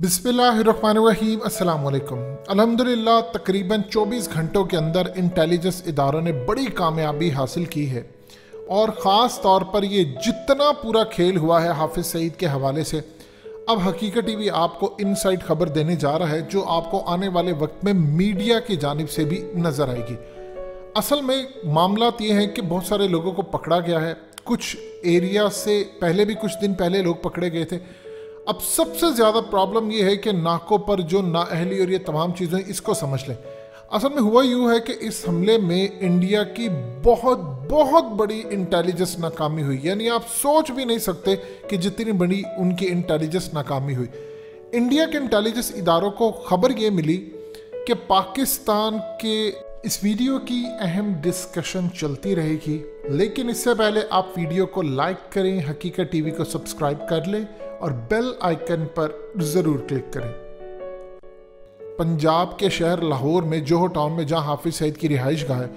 बिस्मिल्लाहिर्रहमानिर्रहीम अस्सलाम वालेकुम। अल्हम्दुलिल्लाह तकरीबन 24 घंटों के अंदर इंटेलिजेंस इदारों ने बड़ी कामयाबी हासिल की है और ख़ास तौर पर ये जितना पूरा खेल हुआ है हाफिज़ सईद के हवाले से, अब हकीकत टीवी आपको इनसाइड खबर देने जा रहा है जो आपको आने वाले वक्त में मीडिया की जानिब से भी नज़र आएगी। असल में मामला ये है कि बहुत सारे लोगों को पकड़ा गया है, कुछ एरिया से पहले भी कुछ दिन पहले लोग पकड़े गए थे। अब सबसे ज़्यादा प्रॉब्लम ये है कि नाकों पर जो नाअहली और ये तमाम चीज़ें, इसको समझ लें। असल में हुआ यूँ है कि इस हमले में इंडिया की बहुत बहुत बड़ी इंटेलिजेंस नाकामी हुई, यानी आप सोच भी नहीं सकते कि जितनी बड़ी उनकी इंटेलिजेंस नाकामी हुई। इंडिया के इंटेलिजेंस इदारों को खबर ये मिली कि पाकिस्तान के इस वीडियो की अहम डिस्कशन चलती रहेगी, लेकिन इससे पहले आप वीडियो को लाइक करें, हकीकत टीवी को सब्सक्राइब कर लें और बेल आइकन पर ज़रूर क्लिक करें। पंजाब के शहर लाहौर में जोहो टाउन में जहां हाफिज़ सईद की रिहाइश गाह है,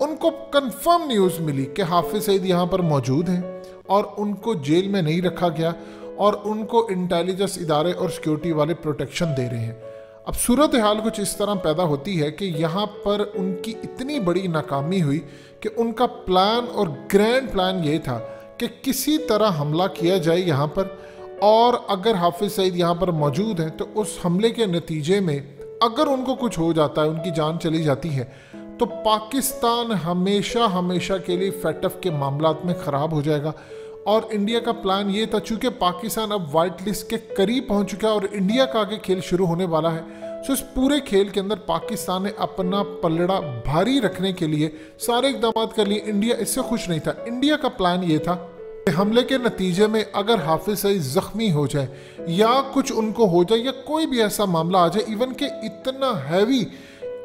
उनको कंफर्म न्यूज़ मिली कि हाफिज़ सईद यहां पर मौजूद हैं और उनको जेल में नहीं रखा गया और उनको इंटेलिजेंस इदारे और सिक्योरिटी वाले प्रोटेक्शन दे रहे हैं। अब सूरत हाल कुछ इस तरह पैदा होती है कि यहाँ पर उनकी इतनी बड़ी नाकामी हुई कि उनका प्लान और ग्रैंड प्लान ये था कि किसी तरह हमला किया जाए यहाँ पर, और अगर हाफिज़ सईद यहाँ पर मौजूद हैं तो उस हमले के नतीजे में अगर उनको कुछ हो जाता है, उनकी जान चली जाती है, तो पाकिस्तान हमेशा हमेशा के लिए फेटफ के मामलात में ख़राब हो जाएगा। और इंडिया का प्लान ये था, चूँकि पाकिस्तान अब वाइट लिस्ट के करीब पहुँच चुका है और इंडिया का आगे खेल शुरू होने वाला है, तो इस पूरे खेल के अंदर पाकिस्तान ने अपना पलड़ा भारी रखने के लिए सारे इकदाम कर लिए। इंडिया इससे खुश नहीं था। इंडिया का प्लान ये था कि हमले के नतीजे में अगर हाफिज़ सईद ज़ख्मी हो जाए या कुछ उनको हो जाए या कोई भी ऐसा मामला आ जाए, इवन के इतना हैवी,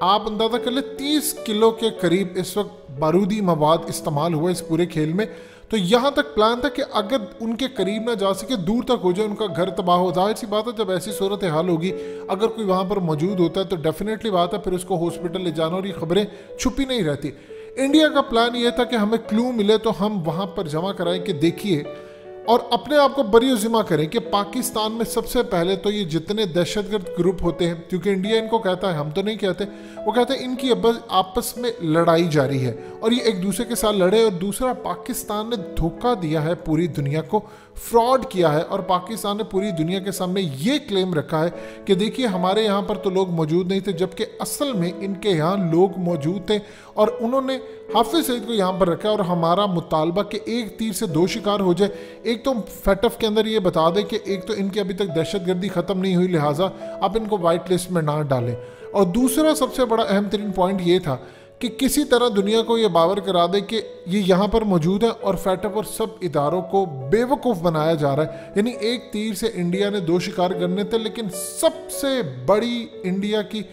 आप अंदाज़ा कर ले 30 किलो के करीब इस वक्त बारूदी मवाद इस्तेमाल हुआ इस पूरे खेल में, तो यहाँ तक प्लान था कि अगर उनके करीब ना जा सके, दूर तक हो जाए, उनका घर तबाह हो। जाहिर सी बात है, जब ऐसी सूरत हाल होगी, अगर कोई वहाँ पर मौजूद होता है तो डेफिनेटली बात है फिर उसको हॉस्पिटल ले जाना, और ये खबरें छुपी नहीं रहती। इंडिया का प्लान ये था कि हमें क्लू मिले तो हम वहाँ पर जमा कराएं कि देखिए, और अपने आप को बरीअज़िमा करें कि पाकिस्तान में सबसे पहले तो ये जितने दहशतगर्द ग्रुप होते हैं, क्योंकि इंडिया इनको कहता है, हम तो नहीं कहते, वो कहते हैं इनकी आपस में लड़ाई जारी है और ये एक दूसरे के साथ लड़े। और दूसरा, पाकिस्तान ने धोखा दिया है पूरी दुनिया को, फ्रॉड किया है, और पाकिस्तान ने पूरी दुनिया के सामने ये क्लेम रखा है कि देखिए हमारे यहाँ पर तो लोग मौजूद नहीं थे, जबकि असल में इनके यहाँ लोग मौजूद थे और उन्होंने हाफिज़ सईद को यहाँ पर रखा। और हमारा मुतालबा कि एक तीर से दो शिकार हो जाए, एक तो फेटफ के अंदर ये बता दें कि एक तो इनकी अभी तक दहशतगर्दी ख़त्म नहीं हुई, लिहाजा आप इनको वाइट लिस्ट में ना डालें, और दूसरा सबसे बड़ा अहम तरीन पॉइंट ये था कि किसी तरह दुनिया को ये बावर करा दे कि ये यहाँ पर मौजूद है और फेटफ और सब इदारों को बेवकूफ़ बनाया जा रहा है। यानी एक तीर से इंडिया ने दो शिकार करने थे, लेकिन सबसे बड़ी इंडिया की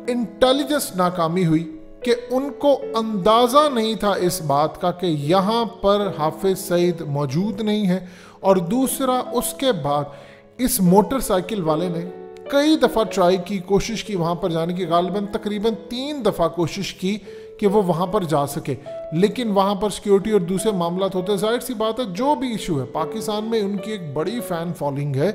इंटेलिजेंस नाकामी हुई कि उनको अंदाज़ा नहीं था इस बात का कि यहाँ पर हाफिज़ सईद मौजूद नहीं है। और दूसरा, उसके बाद इस मोटरसाइकिल वाले ने कई दफ़ा ट्राई की, कोशिश की वहाँ पर जाने की, गालिबन तकरीबन 3 दफ़ा कोशिश की कि वो वहाँ पर जा सके, लेकिन वहाँ पर सिक्योरिटी और दूसरे मामलात होते हैं। जाहिर सी बात है, जो भी इशू है, पाकिस्तान में उनकी एक बड़ी फ़ैन फॉलोइंग है,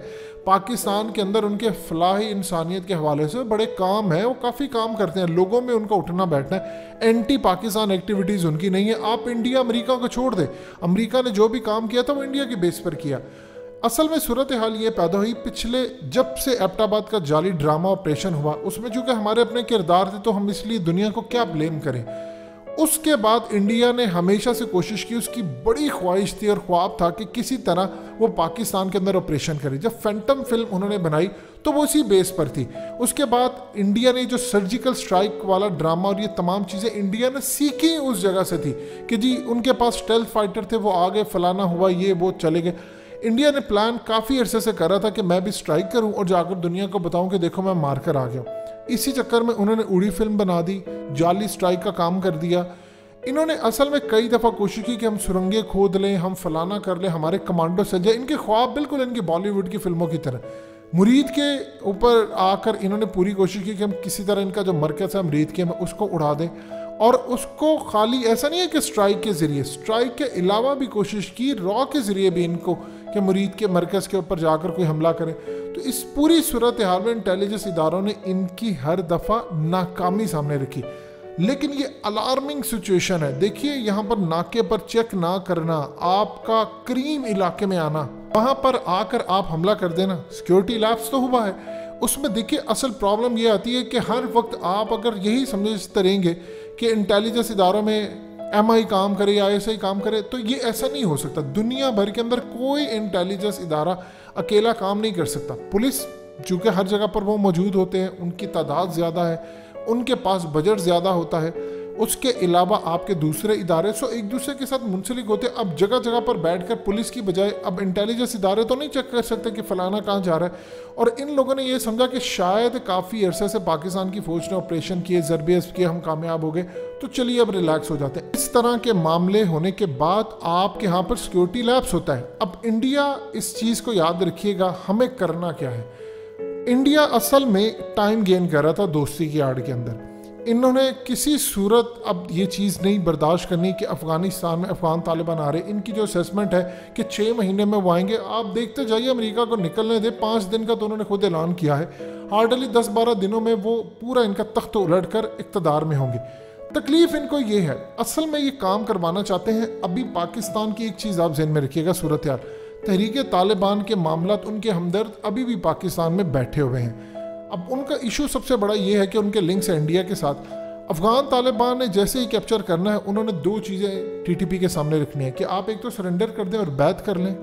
पाकिस्तान के अंदर उनके फलाही इंसानियत के हवाले से बड़े काम है, वो काफ़ी काम करते हैं, लोगों में उनका उठना बैठना है, एंटी पाकिस्तान एक्टिविटीज़ उनकी नहीं है। आप इंडिया अमेरिका को छोड़ दें, अमेरिका ने जो भी काम किया था वो इंडिया की बेस पर किया। असल में सूरत हाल ये पैदा हुई पिछले, जब से एबटाबाद का जाली ड्रामा ऑपरेशन हुआ, उसमें चूँकि हमारे अपने किरदार थे तो हम इसलिए दुनिया को क्या ब्लेम करें। उसके बाद इंडिया ने हमेशा से कोशिश की, उसकी बड़ी ख्वाहिश थी और ख्वाब था कि किसी तरह वो पाकिस्तान के अंदर ऑपरेशन करे। जब फैंटम फिल्म उन्होंने बनाई तो वो इसी बेस पर थी। उसके बाद इंडिया ने जो सर्जिकल स्ट्राइक वाला ड्रामा और ये तमाम चीज़ें इंडिया ने सीखी उस जगह से थी कि जी उनके पास स्टेल्थ फाइटर थे, वो आ गए, फलाना हुआ, ये वो चले गए। इंडिया ने प्लान काफ़ी अरसे से कर रहा था कि मैं भी स्ट्राइक करूं और जाकर दुनिया को बताऊं कि देखो मैं मार कर आ गया। इसी चक्कर में उन्होंने उड़ी फिल्म बना दी, जाली स्ट्राइक का काम कर दिया। इन्होंने असल में कई दफ़ा कोशिश की कि हम सुरंगें खोद लें, हम फलाना कर लें, हमारे कमांडो सज जाए। इनके ख्वाब बिल्कुल इनकी बॉलीवुड की फिल्मों की तरह। मुरीद के ऊपर आकर इन्होंने पूरी कोशिश की कि हम किसी तरह इनका जो मरकज़ है मुरीद के, हम उसको उड़ा दें। और उसको खाली ऐसा नहीं है कि स्ट्राइक के ज़रिए, स्ट्राइक के अलावा भी कोशिश की, रॉ के ज़रिए भी इनको कि मुरीद के मरकज़ के ऊपर जाकर कोई हमला करे। तो इस पूरी सूरत हाल में इंटेलिजेंस इदारों ने इनकी हर दफ़ा नाकामी सामने रखी। लेकिन ये अलार्मिंग सिचुएशन है। देखिए यहाँ पर नाके पर चेक ना करना, आपका क्रीम इलाके में आना, वहाँ पर आकर आप हमला कर देना, सिक्योरिटी लैप्स तो हुआ है। उसमें देखिए असल प्रॉब्लम ये आती है कि हर वक्त आप अगर यही समझते रहेंगे कि इंटेलिजेंस इदारों में MI काम करे या ISI काम करे, तो ये ऐसा नहीं हो सकता। दुनिया भर के अंदर कोई इंटेलिजेंस इदारा अकेला काम नहीं कर सकता। पुलिस चूँकि हर जगह पर वो मौजूद होते हैं, उनकी तादाद ज़्यादा है, उनके पास बजट ज़्यादा होता है, उसके अलावा आपके दूसरे इदारे सो एक दूसरे के साथ मुंसलिक होते हैं। अब जगह जगह पर बैठकर पुलिस की बजाय अब इंटेलिजेंस इदारे तो नहीं चेक कर सकते कि फलाना कहाँ जा रहा है। और इन लोगों ने ये समझा कि शायद काफ़ी अरसे से पाकिस्तान की फौज ने ऑपरेशन किए, ज़रबे किए, हम कामयाब हो गए, तो चलिए अब रिलैक्स हो जाते हैं। इस तरह के मामले होने के बाद आपके यहाँ पर सिक्योरिटी लैप्स होता है। अब इंडिया इस चीज़ को याद रखिएगा, हमें करना क्या है। इंडिया असल में टाइम गेन कर रहा था दोस्ती की आड़ के अंदर। इन्होंने किसी सूरत अब ये चीज़ नहीं बर्दाश्त करनी कि अफ़गानिस्तान में अफ़गान तालिबान आ रहे। इनकी जो असेसमेंट है कि 6 महीने में वो आएंगे, आप देखते जाइए, अमेरिका को निकलने दे, 5 दिन का तो उन्होंने खुद ऐलान किया है। हार्डली 10-12 दिनों में वो पूरा इनका तख्त उलट कर इक़्तिदार में होंगे। तकलीफ इनको ये है, असल में ये काम करवाना चाहते हैं। अभी पाकिस्तान की एक चीज़ आप ज़हन में रखिएगा, सूरत हाल, तहरीक तालिबान के मामला, उनके हमदर्द अभी भी पाकिस्तान में बैठे हुए हैं। अब उनका इशू सबसे बड़ा ये है कि उनके लिंक्स है इंडिया के साथ। अफगान तालिबान ने जैसे ही कैप्चर करना है, उन्होंने 2 चीज़ें TTP के सामने रखनी है कि आप एक तो सरेंडर कर दें और बैत कर लें,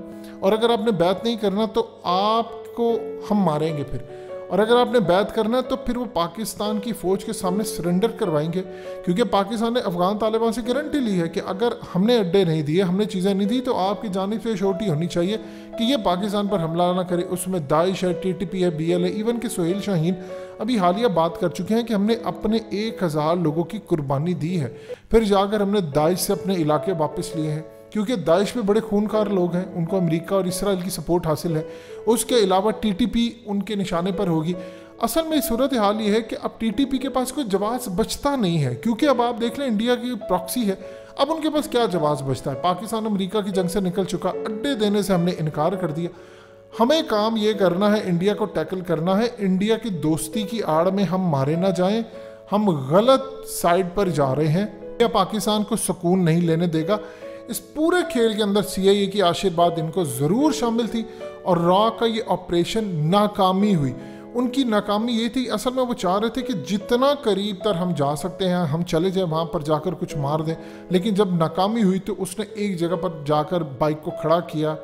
और अगर आपने बैत नहीं करना तो आपको हम मारेंगे फिर, और अगर आपने बैत करना है तो फिर वो पाकिस्तान की फ़ौज के सामने सरेंडर करवाएंगे। क्योंकि पाकिस्तान ने अफगान तालिबान से गारंटी ली है कि अगर हमने अड्डे नहीं दिए, हमने चीज़ें नहीं दी, तो आपकी जानिब से श्योरिटी होनी चाहिए कि ये पाकिस्तान पर हमला ना करे। उसमें दाइश है, TTP है, BL है, इवन कि सोहेल शाहीन अभी हालिया बात कर चुके हैं कि हमने अपने 1000 लोगों की कुर्बानी दी है, फिर जाकर हमने दाइश से अपने इलाके वापस लिए हैं। क्योंकि दाइश में बड़े खूनखार लोग हैं, उनको अमेरिका और इसराइल की सपोर्ट हासिल है। उसके अलावा TTP उनके निशाने पर होगी। असल में सूरत हाल ये है कि अब TTP के पास कोई जवाब बचता नहीं है, क्योंकि अब आप देख लें इंडिया की प्रॉक्सी है, अब उनके पास क्या जवाब बचता है। पाकिस्तान अमेरिका की जंग से निकल चुका, अड्डे देने से हमने इनकार कर दिया। हमें काम ये करना है, इंडिया को टैकल करना है। इंडिया की दोस्ती की आड़ में हम मारे ना जाएं, हम गलत साइड पर जा रहे हैं। या पाकिस्तान को सुकून नहीं लेने देगा। इस पूरे खेल के अंदर CIA की आशीर्वाद इनको ज़रूर शामिल थी, और रॉ का ये ऑपरेशन नाकामी हुई। उनकी नाकामी ये थी, असल में वो चाह रहे थे कि जितना करीब तर हम जा सकते हैं हम चले जाएं, वहाँ पर जाकर कुछ मार दें। लेकिन जब नाकामी हुई तो उसने एक जगह पर जाकर बाइक को खड़ा किया,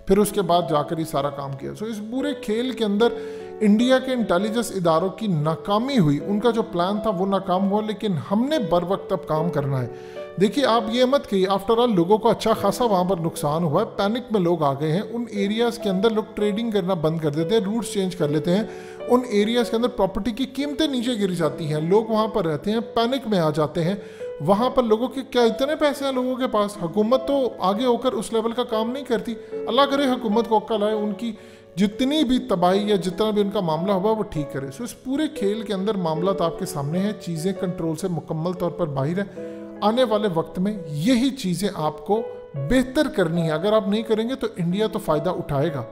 फिर उसके बाद जाकर ये सारा काम किया। सो इस पूरे खेल के अंदर इंडिया के इंटेलिजेंस इदारों की नाकामी हुई। उनका जो प्लान था वो नाकाम हुआ, लेकिन हमने बर वक्त अब काम करना है। देखिए आप ये मत कहिए, आफ्टर ऑल लोगों को अच्छा खासा वहाँ पर नुकसान हुआ है, पैनिक में लोग आ गए हैं। उन एरियाज़ के अंदर लोग ट्रेडिंग करना बंद कर देते हैं, रूट्स चेंज कर लेते हैं। उन एरियाज़ के अंदर प्रॉपर्टी की कीमतें नीचे गिर जाती हैं, लोग वहाँ पर रहते हैं, पैनिक में आ जाते हैं। वहाँ पर लोगों के क्या इतने पैसे हैं लोगों के पास, हुकूमत तो आगे होकर उस लेवल का काम नहीं करती। अल्लाह करे हुकूमत को अक्ल आए, उनकी जितनी भी तबाही या जितना भी उनका मामला हुआ वो ठीक करे। सो इस पूरे खेल के अंदर मामला तो आपके सामने है, चीज़ें कंट्रोल से मुकम्मल तौर पर बाहर है। आने वाले वक्त में यही चीज़ें आपको बेहतर करनी है। अगर आप नहीं करेंगे तो इंडिया तो फ़ायदा उठाएगा।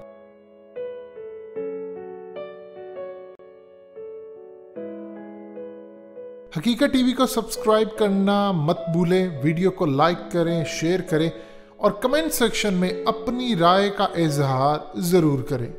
हकीकत TV को सब्सक्राइब करना मत भूलें, वीडियो को लाइक करें, शेयर करें, और कमेंट सेक्शन में अपनी राय का इजहार ज़रूर करें।